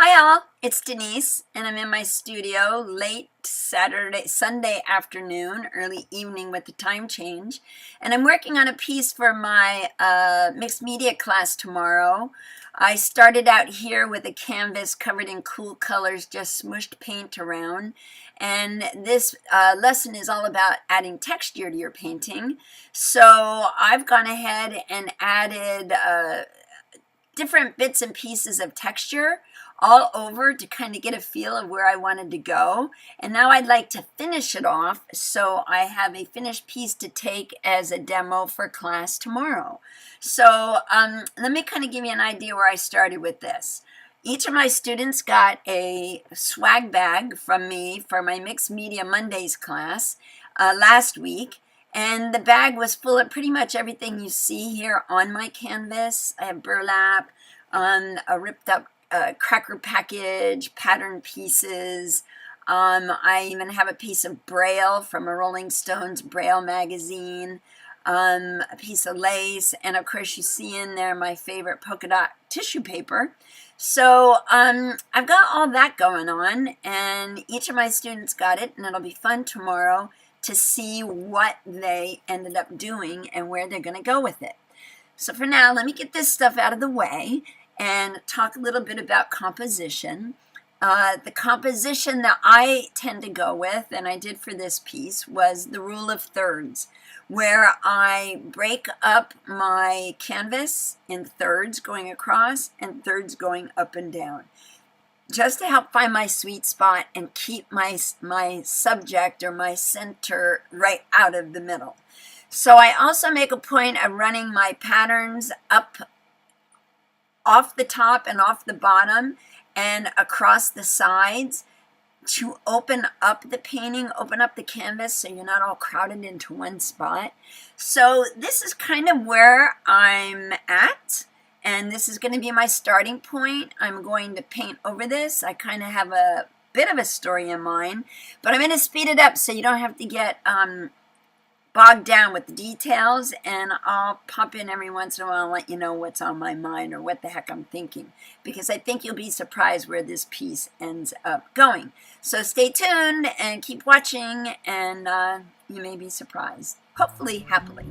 Hi all, it's Denise and I'm in my studio late Sunday afternoon, early evening with the time change. And I'm working on a piece for my mixed media class tomorrow. I started out here with a canvas covered in cool colors, just smushed paint around. And this lesson is all about adding texture to your painting. So I've gone ahead and added different bits and pieces of texture all over to kind of get a feel of where I wanted to go. And now I'd like to finish it off, so I have a finished piece to take as a demo for class tomorrow. So let me kind of give you an idea where I started with this. Each of my students got a swag bag from me for my Mixed Media Mondays class last week. And the bag was full of pretty much everything you see here on my canvas. I have burlap, a ripped up cracker package, pattern pieces. I even have a piece of Braille from a Rolling Stones Braille magazine, a piece of lace, and of course you see in there my favorite polka dot tissue paper. So I've got all that going on, and each of my students got it, and it'll be fun tomorrow to see what they ended up doing and where they're going to go with it. So for now, let me get this stuff out of the way and talk a little bit about composition. The composition that I tend to go with, and I did for this piece, was the rule of thirds, where I break up my canvas in thirds going across and thirds going up and down, just to help find my sweet spot and keep my subject or my center right out of the middle. So I also make a point of running my patterns up off the top and off the bottom and across the sides to open up the painting, open up the canvas so you're not all crowded into one spot. So this is kind of where I'm at. And this is going to be my starting point. I'm going to paint over this. I kind of have a bit of a story in mind, but I'm going to speed it up so you don't have to get bogged down with the details, and I'll pop in every once in a while and let you know what's on my mind or what the heck I'm thinking, because I think you'll be surprised where this piece ends up going. So stay tuned and keep watching, and you may be surprised, hopefully happily.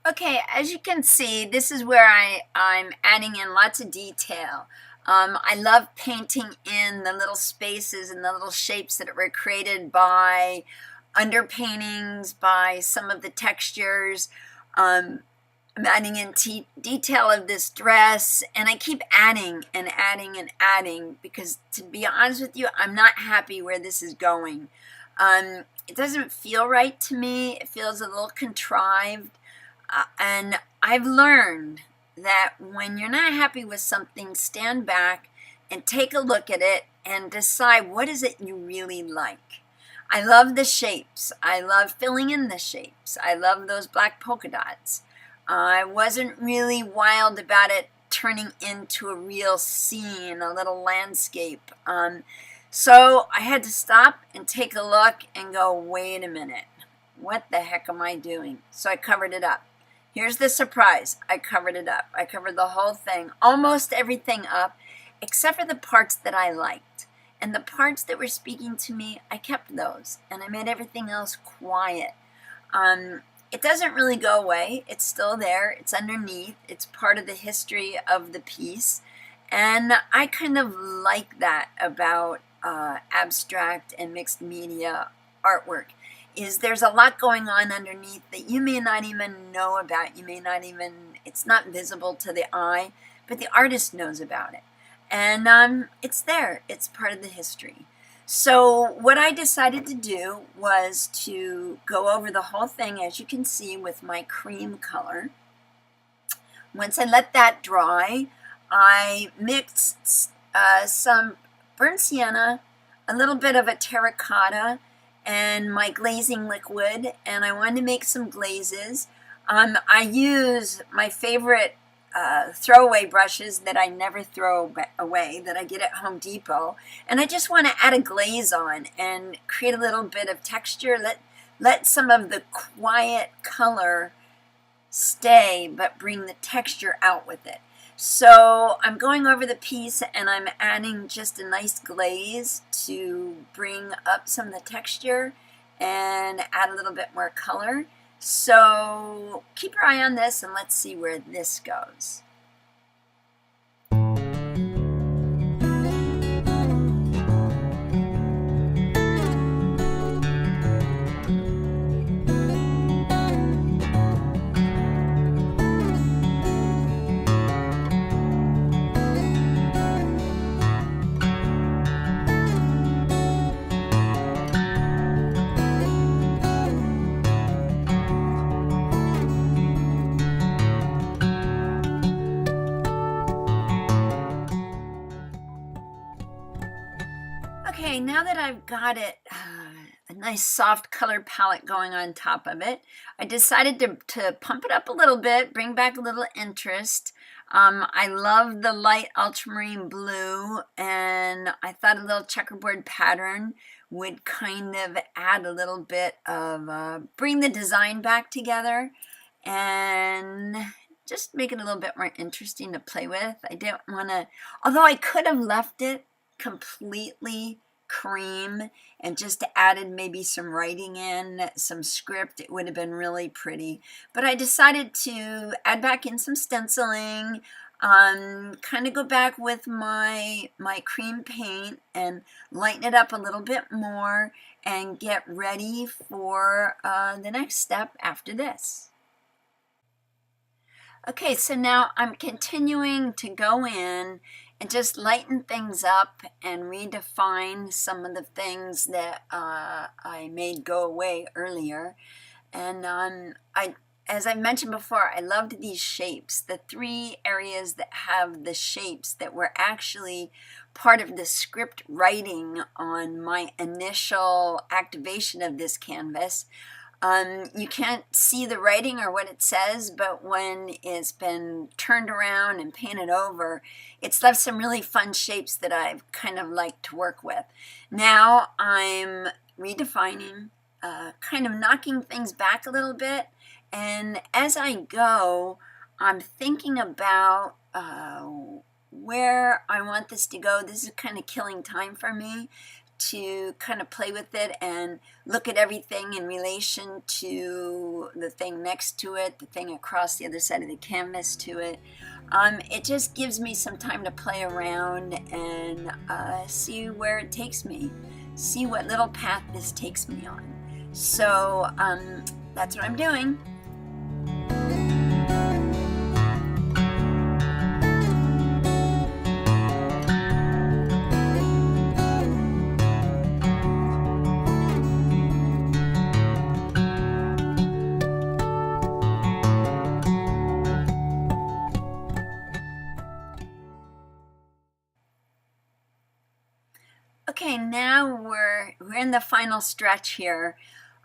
Okay, as you can see, this is where I'm adding in lots of detail. I love painting in the little spaces and the little shapes that were created by underpaintings, by some of the textures. I'm adding in detail of this dress, and I keep adding and adding and adding because, to be honest with you, I'm not happy where this is going. It doesn't feel right to me. It feels a little contrived. And I've learned that when you're not happy with something, stand back and take a look at it and decide what is it you really like. I love the shapes. I love filling in the shapes. I love those black polka dots. I wasn't really wild about it turning into a real scene, a little landscape. So I had to stop and take a look and go, wait a minute, what the heck am I doing? So I covered it up. Here's the surprise. I covered it up. I covered the whole thing, almost everything up, except for the parts that I liked. And the parts that were speaking to me, I kept those, and I made everything else quiet. It doesn't really go away. It's still there. It's underneath. It's part of the history of the piece. And I kind of like that about abstract and mixed media artwork, is there's a lot going on underneath that you may not even know about. You may not even, it's not visible to the eye, but the artist knows about it. And it's there. It's part of the history. So what I decided to do was to go over the whole thing, as you can see, with my cream color. Once I let that dry, I mixed some burnt sienna, a little bit of a terracotta, and my glazing liquid, and I wanted to make some glazes. I use my favorite throwaway brushes that I never throw away, that I get at Home Depot, and I just want to add a glaze on and create a little bit of texture, let some of the quiet color stay, but bring the texture out with it. So I'm going over the piece and I'm adding just a nice glaze to bring up some of the texture and add a little bit more color. So keep your eye on this and let's see where this goes. Okay, now that I've got it, a nice soft color palette going on top of it, I decided to pump it up a little bit, bring back a little interest. I love the light ultramarine blue, and I thought a little checkerboard pattern would kind of add a little bit of, bring the design back together and just make it a little bit more interesting to play with. I didn't want to, although I could have left it completely cream and just added maybe some writing in, some script, it would have been really pretty. But I decided to add back in some stenciling, kind of go back with my cream paint and lighten it up a little bit more and get ready for the next step after this. Okay, so now I'm continuing to go in and just lighten things up and redefine some of the things that I made go away earlier. And as I mentioned before, I loved these shapes. The three areas that have the shapes that were actually part of the script writing on my initial activation of this canvas. You can't see the writing or what it says, but when it's been turned around and painted over, it's left some really fun shapes that I've kind of liked to work with. Now I'm redefining, kind of knocking things back a little bit, and as I go, I'm thinking about where I want this to go. This is kind of killing time for me to kind of play with it and look at everything in relation to the thing next to it, the thing across the other side of the canvas to it. It just gives me some time to play around and see where it takes me, see what little path this takes me on. So that's what I'm doing. Okay, now we're in the final stretch here.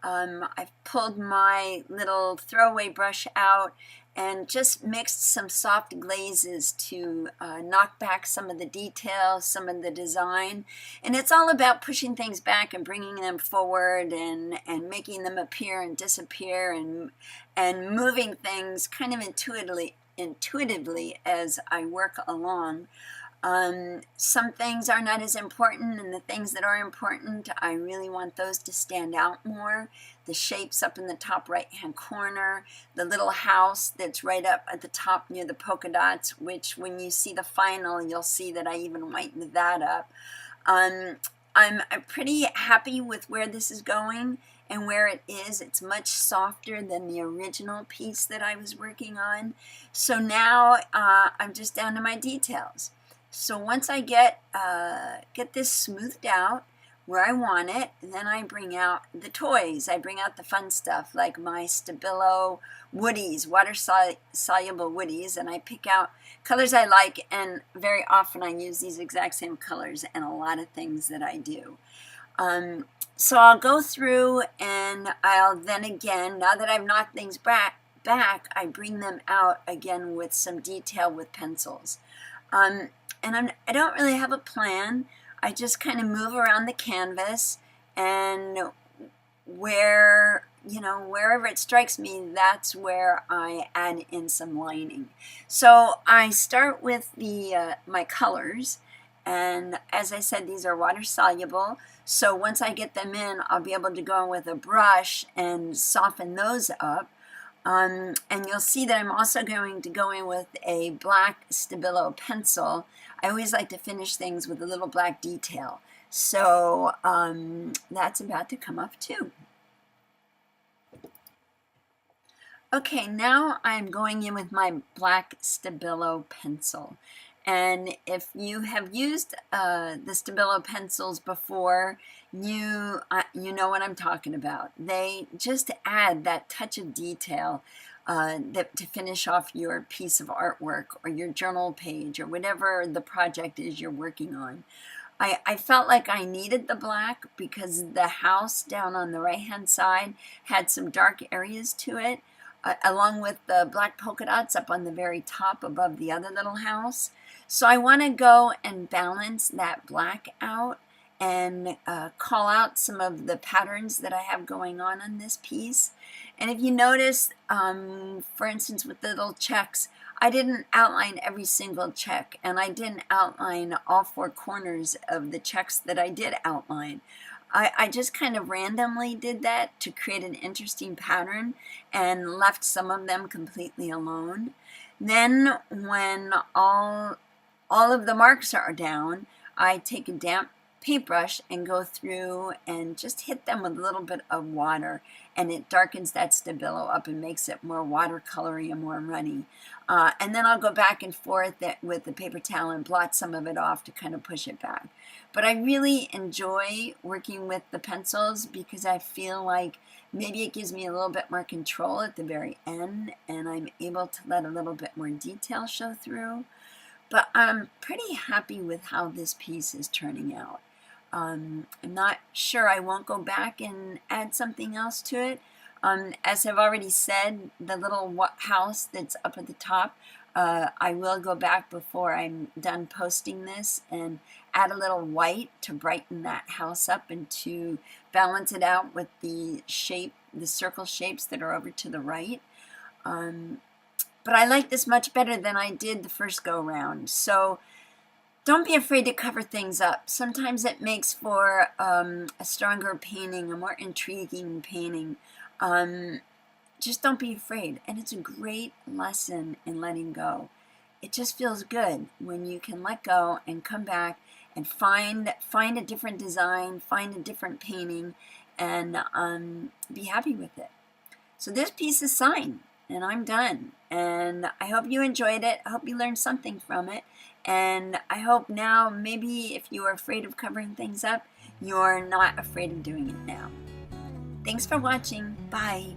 I've pulled my little throwaway brush out and just mixed some soft glazes to knock back some of the details, some of the design. And it's all about pushing things back and bringing them forward and making them appear and disappear and moving things kind of intuitively as I work along. Some things are not as important, and the things that are important, I really want those to stand out more. The shapes up in the top right-hand corner, the little house that's right up at the top near the polka dots, which when you see the final, you'll see that I even whitened that up. I'm pretty happy with where this is going and where it is. It's much softer than the original piece that I was working on. So now I'm just down to my details. So once I get this smoothed out where I want it, then I bring out the toys. I bring out the fun stuff like my Stabilo woodies, water-soluble woodies, and I pick out colors I like, and very often I use these exact same colors in a lot of things that I do. So I'll go through and I'll then again, now that I've knocked things back, I bring them out again with some detail with pencils. And I don't really have a plan. I just kind of move around the canvas, and wherever it strikes me, that's where I add in some lining. So I start with my colors, and as I said, these are water soluble. So once I get them in, I'll be able to go in with a brush and soften those up. And you'll see that I'm also going to go in with a black Stabilo pencil. I always like to finish things with a little black detail. So that's about to come up too. Okay, now I'm going in with my black Stabilo pencil. And if you have used the Stabilo pencils before, you know what I'm talking about. They just add that touch of detail to finish off your piece of artwork or your journal page or whatever the project is you're working on. I felt like I needed the black because the house down on the right-hand side had some dark areas to it, along with the black polka dots up on the very top above the other little house. So I want to go and balance that black out and call out some of the patterns that I have going on this piece. And if you notice, for instance, with the little checks, I didn't outline every single check, and I didn't outline all four corners of the checks that I did outline. I just kind of randomly did that to create an interesting pattern and left some of them completely alone. Then when all of the marks are down, I take a damp paintbrush and go through and just hit them with a little bit of water, and it darkens that Stabilo up and makes it more watercolory and more runny. And then I'll go back and forth with the paper towel and blot some of it off to kind of push it back. But I really enjoy working with the pencils because I feel like maybe it gives me a little bit more control at the very end, and I'm able to let a little bit more detail show through. But I'm pretty happy with how this piece is turning out. I'm not sure, I won't go back and add something else to it. As I've already said, the little house that's up at the top, I will go back before I'm done posting this and add a little white to brighten that house up and to balance it out with the circle shapes that are over to the right. But I like this much better than I did the first go round. So don't be afraid to cover things up. Sometimes it makes for a stronger painting, a more intriguing painting. Just don't be afraid. And it's a great lesson in letting go. It just feels good when you can let go and come back and find a different design, find a different painting, and be happy with it. So this piece is signed, and I'm done. And I hope you enjoyed it. I hope you learned something from it. And I hope now, maybe if you are afraid of covering things up, you're not afraid of doing it now. Thanks for watching. Bye.